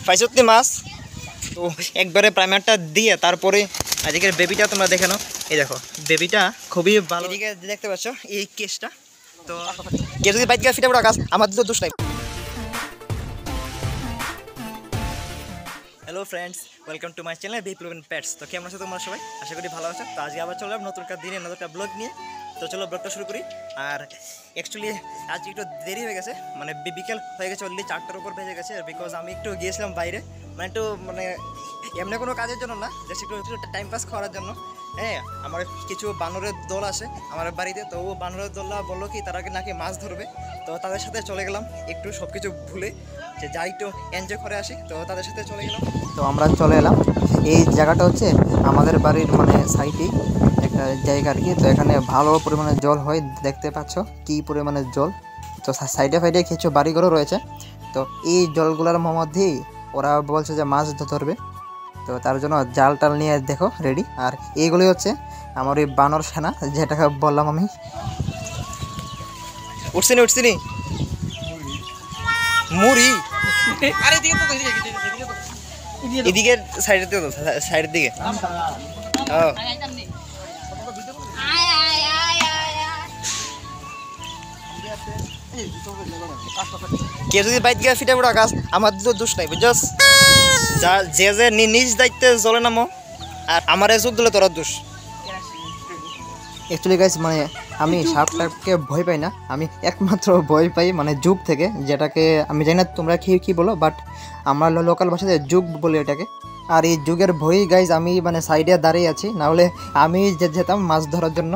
পাইছতে মাছ তো একবারে প্রাইমারটা দিয়ে তারপরে আজকের বেবিটা তোমরা দেখে নাও। এই দেখো বেবিটা খুবই ভালো। এদিকে দেখতে পাচ্ছ এই কেসটা, তো কেউ যদি বাইক ফিটা পড়া গাছ আমার তো দোষ নাই। Hello friends, welcome to my channel Biplab pets. তো কেমন আছো তোমরা সবাই? আশা করি ভালো আছো। তো আজকে আবার চললাম নতুন একটা দিনে নতুন একটা ব্লগ নিয়ে। তো চলো ব্লগটা শুরু করি। আর অ্যাকচুয়ালি আজ একটু দেরি হয়ে গেছে, মানে বিকেল হয়ে গেছে, অলরেডি 4টার উপর বেজে গেছে। বিকজ আমি একটু গিয়েছিলাম বাইরে, মানে এমনি কোনো কাজের জন্য না, জাস্ট একটু টাইম পাস করার জন্য। হ্যাঁ, আমার কিছু বানরের দল আসে আমার বাড়িতে, তো ও বানরের দলরা বললো কি তারা নাকি মাছ ধরবে। তো তাদের সাথে চলে গেলাম একটু সব কিছু ভুলে, যে যাই একটু এনজয় করে আসি। তো তাদের সাথে চলে গেলাম। তো আমরা চলে এলাম। এই জায়গাটা হচ্ছে আমাদের বাড়ির মানে সাইডেই একটা জায়গা আর কি। তো এখানে ভালো পরিমাণে জল হয়, দেখতে পাচ্ছ কী পরিমাণে জল। তো সাইডে ফাইডে কিছু বাড়িঘরও রয়েছে। তো এই জলগুলোর মধ্যেই ওরা বলছে যে মাছ ধরবে। তো তার জন্য জাল টাল নিয়ে দেখো রেডি। আর এইগুলি হচ্ছে আমার ওই বানর সেনা, যেটাকে বললাম আমি। উঠছিনি মুড়ি এদিকে সাইডের দিকে কেউ যদি বাইক গিয়ে ফিটা পড়া গাছ আমার তো দোষ নাই, বুঝছস? যে নিজ দায়িত্বে চলে নামো, আর আমার চোখ দিলে তোর দোষ। অ্যাকচুয়ালি গাইস, মানে আমি সাপটাকে ভয় পাই না, আমি একমাত্র ভয় পাই মানে যুগ থেকে, যেটাকে আমি জানি না তোমরা কি বলো, বাট আমরা লোকাল ভাষাতে যুগ বলি এটাকে। আর এই যুগের ভয় গাইস আমি মানে সাইডে দাঁড়িয়ে আছি, নাহলে আমি যেতাম মাছ ধরার জন্য।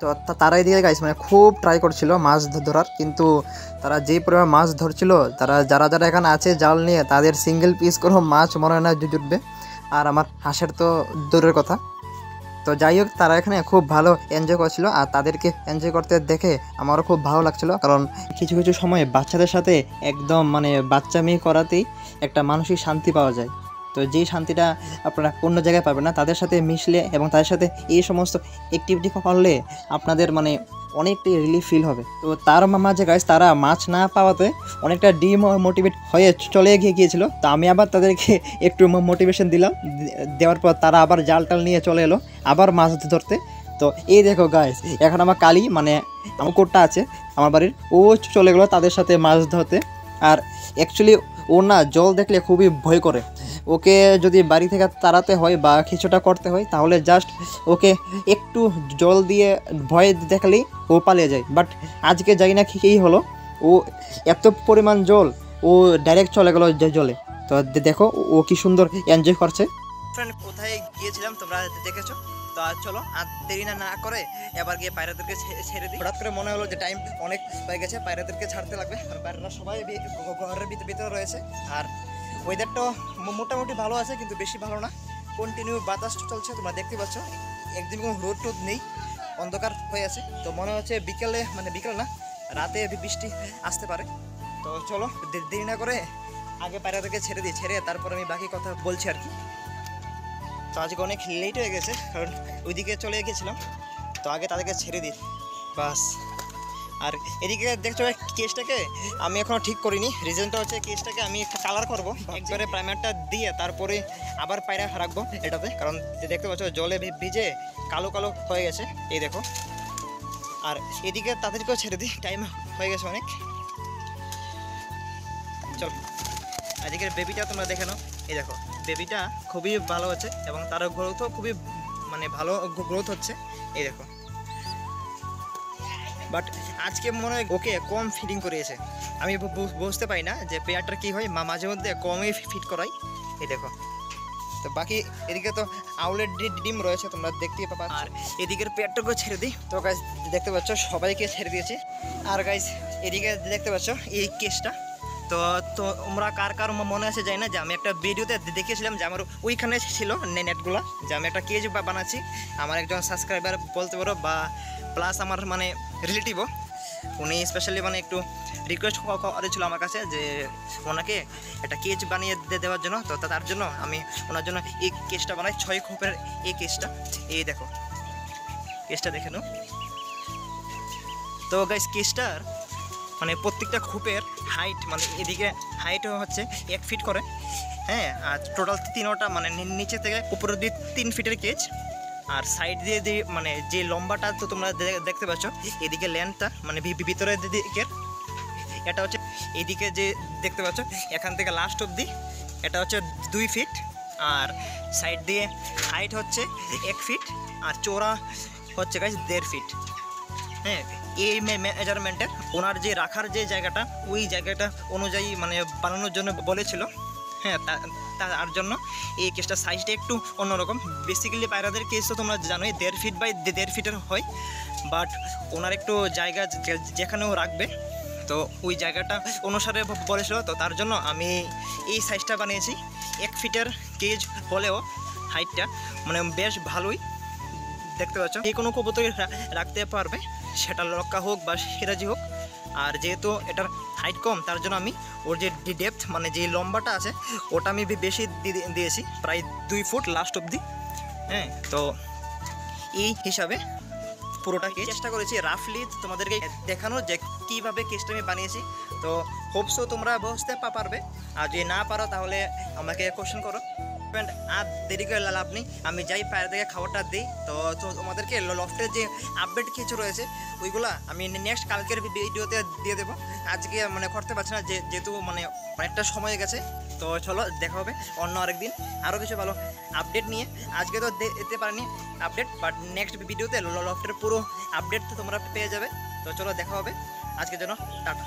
তো তারাই দিয়ে গাইস মানে খুব ট্রাই করছিল মাছ ধরার, কিন্তু তারা যেই পরিমাণ মাছ ধরছিল, তারা যারা এখানে আছে জাল নিয়ে, তাদের সিঙ্গেল পিস কোনো মাছ মনে হয় না জুটবে। আর আমার হাঁসের তো দূরের কথা। তো যাই হোক, তারা এখানে খুব ভালো এনজয় করছিল, আর তাদেরকে এনজয় করতে দেখে আমারও খুব ভালো লাগছিল। কারণ কিছু কিছু সময় বাচ্চাদের সাথে একদম মানে বাচ্চামি করাতেই একটা মানসিক শান্তি পাওয়া যায়। তো যেই শান্তিটা আপনারা অন্য জায়গায় পাবেন না, তাদের সাথে মিশলে এবং তাদের সাথে এই সমস্ত অ্যাক্টিভিটি করলে আপনাদের মানে অনেকটাই রিলিফ ফিল হবে। তো তার মাঝে গাইস তারা মাছ না পাওয়াতে অনেকটা ডিমোটিভেট হয়ে চলে গিয়েছিল। তো আমি আবার তাদেরকে একটু মোটিভেশন দিলাম, দেওয়ার পর তারা আবার জাল টাল নিয়ে চলে এলো আবার মাছ ধরতে। তো এই দেখো গাইস, এখন আমার কালি মানে আমার কোটটা আছে আমার বাড়ির, ও চলে গেলো তাদের সাথে মাছ ধরতে। আর অ্যাকচুয়ালি ও না জল দেখলে খুবই ভয় করে। ওকে যদি বাড়ি থেকে তাড়াতে হয় বা কিছুটা করতে হয়, তাহলে জাস্ট ওকে একটু জল দিয়ে ভয় দেখালেই ও পালিয়ে যায়। বাট আজকে যাই না কী হলো, ও এত পরিমাণ জল, ও ডাইরেক্ট চলে গেলো জলে। তো দেখো ও কি সুন্দর এনজয় করছে। ফ্রেন্ড, কোথায় গিয়েছিলাম তোমরা দেখেছো। তো চলো আর দেরি না করে এবার গিয়ে পায়রাদেরকে ছেড়ে দিই। হঠাৎ করে মনে হলো যে টাইম অনেক হয়ে গেছে, পায়রাদেরকে ছাড়তে লাগবে। আর পায়রারা সবাই ঘরের ভিতরে রয়েছে। আর ওয়েদারটাও মোটামুটি ভালো আছে, কিন্তু বেশি ভালো না। কন্টিনিউ বাতাস চলছে, তোমরা দেখতে পাচ্ছ। একদিন কোনো রোদ টোদ নেই, অন্ধকার হয়ে আছে। তো মনে হচ্ছে বিকেলে, মানে বিকেল না, রাতে বৃষ্টি আসতে পারে। তো চলো দেরি না করে আগে পায়রাদেরকে ছেড়ে তারপর আমি বাকি কথা বলছি আর কি। তো আজকে অনেক লেট হয়ে গেছে, কারণ ওইদিকে চলে গেছিলাম। তো আগে তাদেরকে ছেড়ে দিই বাস। আর এদিকে দেখছো কেসটাকে আমি এখনও ঠিক করিনি। রিজনটা হচ্ছে কেসটাকে আমি একটা কালার করবো, একবারে প্রাইমারটা দিয়ে তারপরে আবার পায়রা রাখবো এটাতে। কারণ দেখতে পাচ্ছ জলে ভিজে কালো কালো হয়ে গেছে, এই দেখো। আর এদিকে তাদেরকেও ছেড়ে দিই, টাইম হয়ে গেছে অনেক। চল আজকের বেবিটা তোমরা দেখে নাও। এই দেখো বেবিটা খুবই ভালো হচ্ছে এবং তার গ্রোথও খুবই মানে ভালো গ্রোথ হচ্ছে, এই দেখো। বাট আজকে মনে হয় ওকে কম ফিডিং করিয়েছে। আমি বুঝতে পারি না যে পেয়ারটার কী হয়, মাঝে মধ্যে কমই ফিট করাই, এই দেখো। তো বাকি এদিকে তো আউলেট ডিম রয়েছে, তোমরা দেখতেই পাবা। আর এদিকের পেয়ারটাকেও ছেড়ে দিই। তো গাইস দেখতে পাচ্ছ সবাইকে ছেড়ে দিয়েছি। আর গাইস এদিকে দেখতে পাচ্ছ এই কেসটা। তো তোমরা কার মনে আছে জানি না, যে আমি একটা ভিডিওতে দেখেছিলাম যে আমার ওইখানে ছিল নেটগুলো, যে আমি একটা কেজ বানাচ্ছি। আমার একজন সাবস্ক্রাইবার বলতে পারো, বা প্লাস আমার মানে রিলেটিভও, উনি স্পেশালি মানে একটু রিকোয়েস্ট করেছিল আমার কাছে যে ওনাকে একটা কেজ বানিয়ে দেওয়ার জন্য। তো তার জন্য আমি ওনার জন্য এই কেসটা বানাই, 6 খোপের এই কেসটা। এই দেখো কেসটা দেখে নাও। তো গাইস কেসটার মানে প্রত্যেকটা খোপের হাইট মানে এদিকে হাইট হচ্ছে 1 ফিট করে, হ্যাঁ। আর টোটাল 3টা মানে নিচে থেকে উপরের দিকে 3 ফিটের কেজ, আর সাইড দিয়ে মানে যে লম্বাটা তো তোমরা দেখতে পাচ্ছ, এদিকে লেন্থটা মানে ভিতরের দিকের এটা হচ্ছে, এদিকে যে দেখতে পাচ্ছ এখান থেকে লাস্ট অবধি এটা হচ্ছে 2 ফিট, আর সাইড দিয়ে হাইট হচ্ছে 1 ফিট, আর চওড়া হচ্ছে গাইস 1.5 ফিট, হ্যাঁ। এই মেজারমেন্টের ওনার যে রাখার যে জায়গাটা ওই জায়গাটা অনুযায়ী মানে বানানোর জন্য বলেছিল, হ্যাঁ। তার জন্য এই কেসটার সাইজটা একটু অন্যরকম। বেসিক্যালি পায়রাদের কেস তো তোমরা জানোই 1.5 ফিট বাই 1.5 ফিটের হয়, বাট ওনার একটু জায়গা যেখানেও রাখবে তো ওই জায়গাটা অনুসারে বলেছিল, তো তার জন্য আমি এই সাইজটা বানিয়েছি। 1 ফিটের কেজ হলেও হাইটটা মানে বেশ ভালোই দেখতে পাচ্ছ। যে কোনো কবুতরই রাখতে পারবে, সেটা লক্কা হোক বা সিরাজি হোক। আর যেহেতু এটার হাইট কম তার জন্য আমি ওর যে ডেপথ মানে যে লম্বাটা আছে ওটা আমি বেশি দিয়েছি, প্রায় 2 ফুট লাস্ট অবধি, হ্যাঁ। তো এই হিসাবে পুরোটাকে চেষ্টা করেছি রাফলি তোমাদেরকে দেখানোর যে কীভাবে কেসটা আমি বানিয়েছি। তো হোপসো তোমরা বুঝতে পারবে, আর যদি না পারো তাহলে আমাকে কোশ্চেন করো। আর দেরি করে লাভ নেই, আমি যাই পায়ের থেকে খাবারটা দিই। তো তোমাদেরকে লফটের যে আপডেট কিছু রয়েছে ওইগুলো আমি নেক্সট কালকের ভিডিওতে দিয়ে দেবো। আজকে মানে করতে পারছি না যেহেতু মানে অনেকটা সময় গেছে। তো চলো দেখা হবে অন্য আরেকদিন আরও কিছু ভালো আপডেট নিয়ে। আজকে তো দিতে পারিনি আপডেট, বাট নেক্সট ভিডিওতে লফটের পুরো আপডেট তো তোমরা পেয়ে যাবে। তো চলো দেখা হবে, আজকের জন্য টাটা।